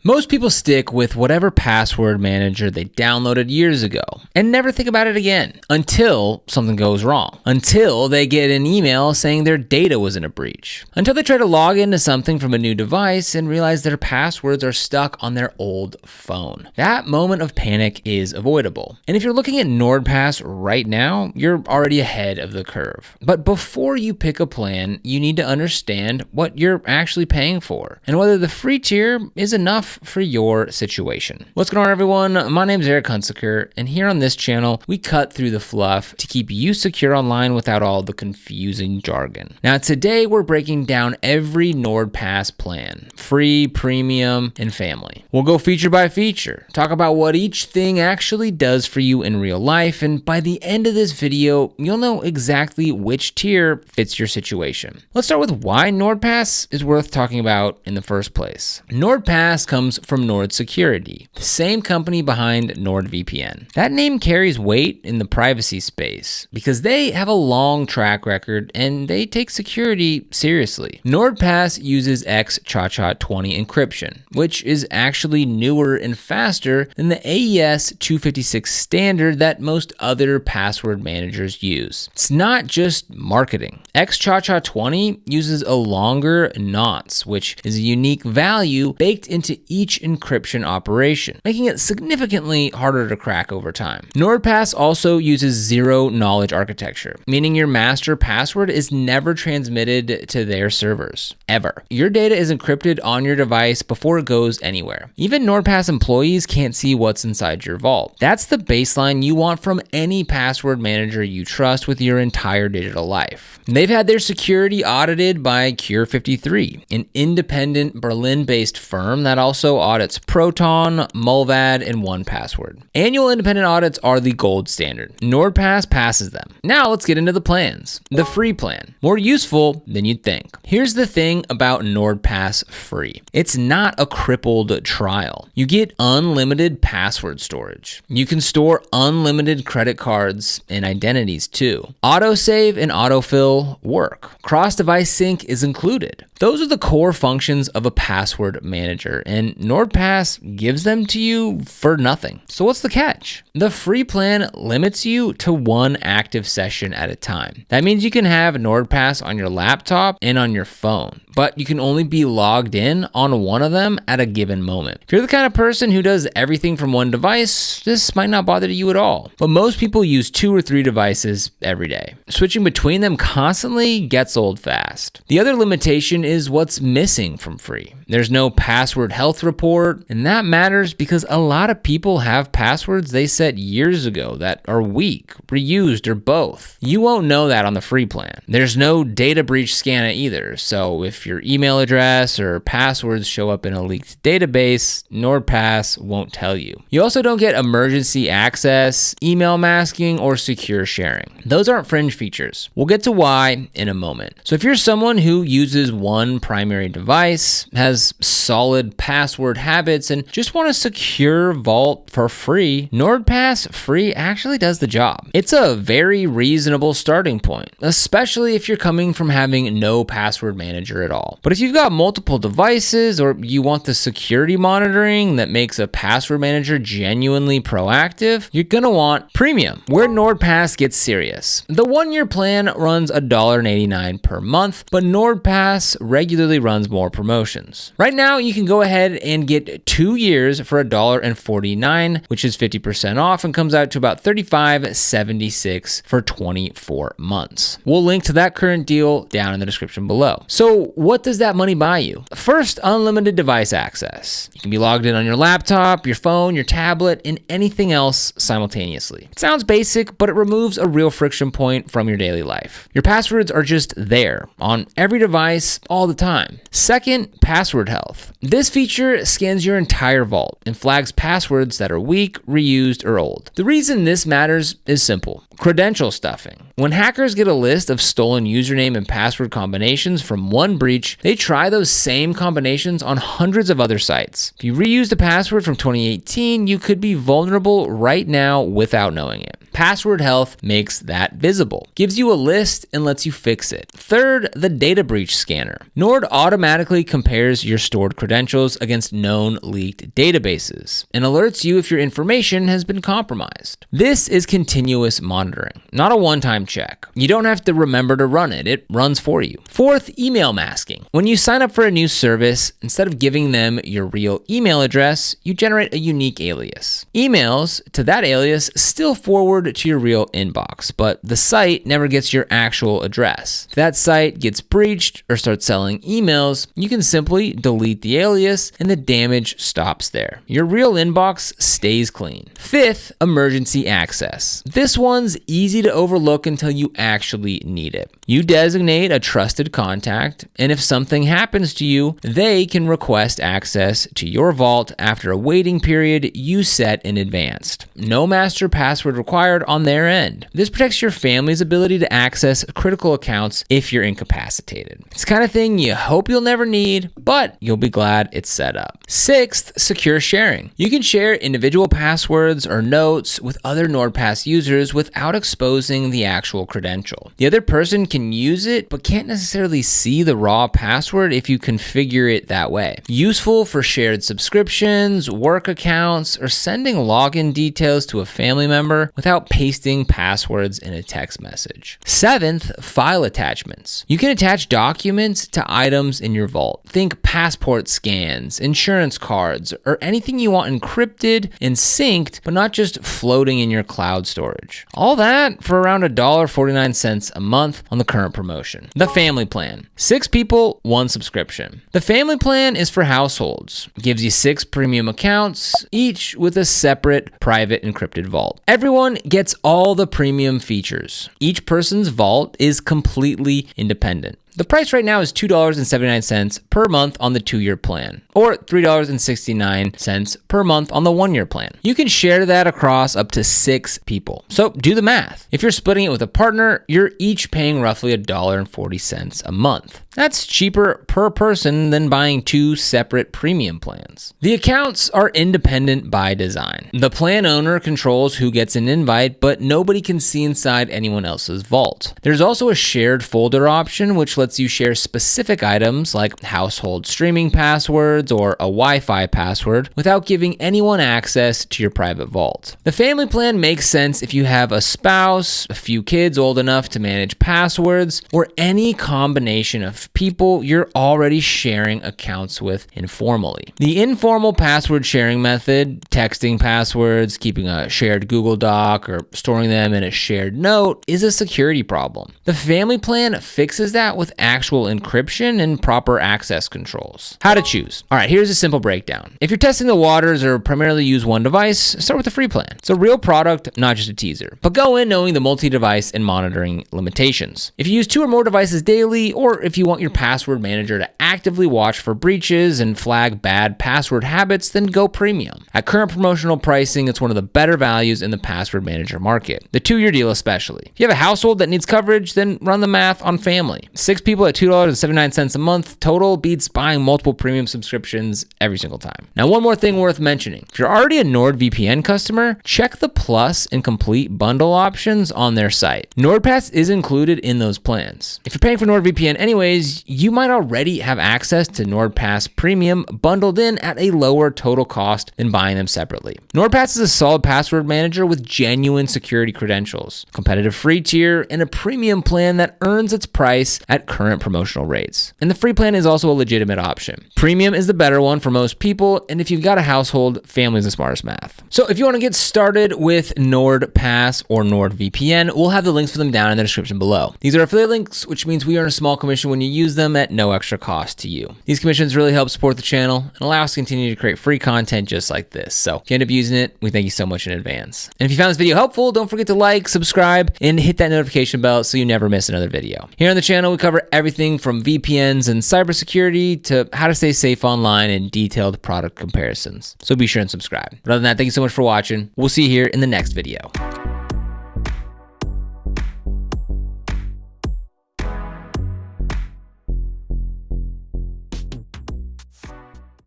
Most people stick with whatever password manager they downloaded years ago and never think about it again until something goes wrong, until they get an email saying their data was in a breach, until they try to log into something from a new device and realize their passwords are stuck on their old phone. That moment of panic is avoidable. And if you're looking at NordPass right now, you're already ahead of the curve. But before you pick a plan, you need to understand what you're actually paying for and whether the free tier is enough for your situation. What's going on, everyone? My name is Eric Hunsaker, and here on this channel, we cut through the fluff to keep you secure online without all the confusing jargon. Now, today we're breaking down every NordPass plan, free, premium, and family. We'll go feature by feature, talk about what each thing actually does for you in real life, and by the end of this video, you'll know exactly which tier fits your situation. Let's start with why NordPass is worth talking about in the first place. NordPass comes from Nord Security, the same company behind NordVPN. That name carries weight in the privacy space because they have a long track record and they take security seriously. NordPass uses XCHA-20 encryption, which is actually newer and faster than the AES 256 standard that most other password managers use. It's not just marketing. XCHA-20 uses a longer nonce, which is a unique value baked into each encryption operation, making it significantly harder to crack over time. NordPass also uses zero-knowledge architecture, meaning your master password is never transmitted to their servers, ever. Your data is encrypted on your device before it goes anywhere. Even NordPass employees can't see what's inside your vault. That's the baseline you want from any password manager you trust with your entire digital life. They've had their security audited by Cure53, an independent Berlin-based firm that also audits Proton, Mulvad, and 1Password. Annual independent audits are the gold standard. NordPass passes them. Now let's get into the plans. The free plan, more useful than you'd think. Here's the thing about NordPass Free. It's not a crippled trial. You get unlimited password storage. You can store unlimited credit cards and identities too. Autosave and autofill work. Cross-device sync is included. Those are the core functions of a password manager, and NordPass gives them to you for nothing. So what's the catch? The free plan limits you to one active session at a time. That means you can have NordPass on your laptop and on your phone, but you can only be logged in on one of them at a given moment. If you're the kind of person who does everything from one device, this might not bother you at all. But most people use 2 or 3 devices every day. Switching between them constantly gets old fast. The other limitation is what's missing from free. There's no password health report, and that matters because a lot of people have passwords they set years ago that are weak, reused, or both. You won't know that on the free plan. There's no data breach scan either, so if your email address or passwords show up in a leaked database, NordPass won't tell you. You also don't get emergency access, email masking, or secure sharing. Those aren't fringe features. We'll get to why in a moment. So if you're someone who uses one primary device, has solid password habits, and just want a secure vault for free, NordPass Free actually does the job. It's a very reasonable starting point, especially if you're coming from having no password manager at all. But if you've got multiple devices or you want the security monitoring that makes a password manager genuinely proactive, you're gonna want premium, where NordPass gets serious. The 1-year plan runs $1.89 per month, but NordPass regularly runs more promotions. Right now, you can go ahead and get 2 years for $1.49, which is 50% off and comes out to about $35.76 for 24 months. We'll link to that current deal down in the description below. So what does that money buy you? First, unlimited device access. You can be logged in on your laptop, your phone, your tablet, and anything else simultaneously. It sounds basic, but it removes a real friction point from your daily life. Your passwords are just there on every device all the time. Second, password health. This feature scans your entire vault and flags passwords that are weak, reused, or old. The reason this matters is simple. Credential stuffing. When hackers get a list of stolen username and password combinations from one breach, they try those same combinations on hundreds of other sites. If you reuse the password from 2018, you could be vulnerable right now without knowing it. Password Health makes that visible, gives you a list and lets you fix it. Third, the data breach scanner. Nord automatically compares your stored credentials against known leaked databases and alerts you if your information has been compromised. This is continuous monitoring, not a one-time check. You don't have to remember to run it. It runs for you. Fourth, email masking. When you sign up for a new service, instead of giving them your real email address, you generate a unique alias. Emails to that alias still forward to your real inbox, but the site never gets your actual address. If that site gets breached or starts selling emails, you can simply delete the alias and the damage stops there. Your real inbox stays clean. Fifth, emergency access. This one's easy to overlook until you actually need it. You designate a trusted contact, and if something happens to you, they can request access to your vault after a waiting period you set in advance. No master password required on their end. This protects your family's ability to access critical accounts if you're incapacitated. It's the kind of thing you hope you'll never need, but you'll be glad it's set up. Sixth, secure sharing. You can share individual passwords or notes with other NordPass users without exposing the actual credential. The other person can use it, but can't necessarily see the raw password if you configure it that way. Useful for shared subscriptions, work accounts, or sending login details to a family member without pasting passwords in a text message. Seventh, file attachments. You can attach documents to items in your vault. Think passport scans, insurance cards, or anything you want encrypted and synced, but not just floating in your cloud storage. All that for around $1.49 a month on the current promotion. The family plan. 6 people, 1 subscription. The family plan is for households. It gives you 6 premium accounts, each with a separate private encrypted vault. Everyone gets all the premium features. Each person's vault is completely independent. The price right now is $2.79 per month on the 2-year plan, or $3.69 per month on the 1-year plan. You can share that across up to 6 people. So do the math. If you're splitting it with a partner, you're each paying roughly $1.40 a month. That's cheaper per person than buying 2 separate premium plans. The accounts are independent by design. The plan owner controls who gets an invite, but nobody can see inside anyone else's vault. There's also a shared folder option, which lets you share specific items like household streaming passwords or a Wi-Fi password without giving anyone access to your private vault. The family plan makes sense if you have a spouse, a few kids old enough to manage passwords, or any combination of people you're already sharing accounts with informally. The informal password sharing method, texting passwords, keeping a shared Google Doc, or storing them in a shared note, is a security problem. The family plan fixes that with actual encryption and proper access controls. How to choose. All right, here's a simple breakdown. If you're testing the waters or primarily use one device, start with the free plan. It's a real product, not just a teaser. But go in knowing the multi-device and monitoring limitations. If you use 2 or more devices daily, or if you want your password manager to actively watch for breaches and flag bad password habits, then go premium. At current promotional pricing, it's one of the better values in the password manager market. The 2-year deal especially. If you have a household that needs coverage, then run the math on family. 6 people at $2.79 a month total beats buying multiple premium subscriptions every single time. Now, one more thing worth mentioning. If you're already a NordVPN customer, check the Plus and Complete bundle options on their site. NordPass is included in those plans. If you're paying for NordVPN anyways, you might already have access to NordPass Premium bundled in at a lower total cost than buying them separately. NordPass is a solid password manager with genuine security credentials, competitive free tier, and a premium plan that earns its price at current promotional rates. And the free plan is also a legitimate option. Premium is the better one for most people, and if you've got a household, family is the smartest math. So if you want to get started with NordPass or NordVPN, we'll have the links for them down in the description below. These are affiliate links, which means we earn a small commission when you use them at no extra cost to you. These commissions really help support the channel and allow us to continue to create free content just like this. So if you end up using it, we thank you so much in advance. And if you found this video helpful, don't forget to like, subscribe, and hit that notification bell so you never miss another video. Here on the channel, we cover everything from VPNs and cybersecurity to how to stay safe online and detailed product comparisons. So be sure and subscribe. But other than that, thank you so much for watching. We'll see you here in the next video.